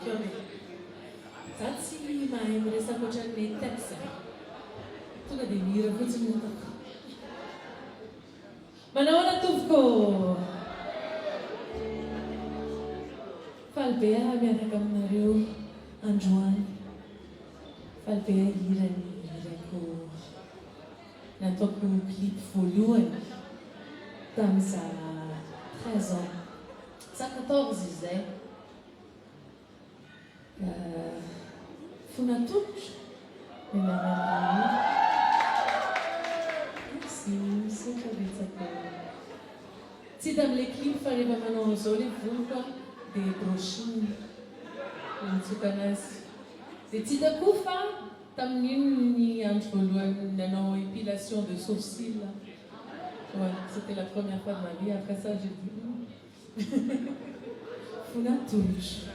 Kione. Zazi mahay miresaka ohatran'ny texte. Tonga dia mihira fotsiny ny atako. Manahoana tompoko? Faly be aho miaraka aminareo androany. Faly be aho hira ny hirako nataoko clip voalohany tamin'izaho 13 ans. Za 14 izay. Fona tongotra menarana sy misotra betsaka. Tsy hita amin'ilay clip fa rehefa manao an'izao ilay voloko dia brushing mitsoka anazy. Dia tsy hita koa fa tamin'iny ny andro voalohany nanao épilation de sourcils. Ouais, c'était la première fois de ma vie. Après ça, j'ai dit Fona tongotra.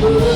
Ooh.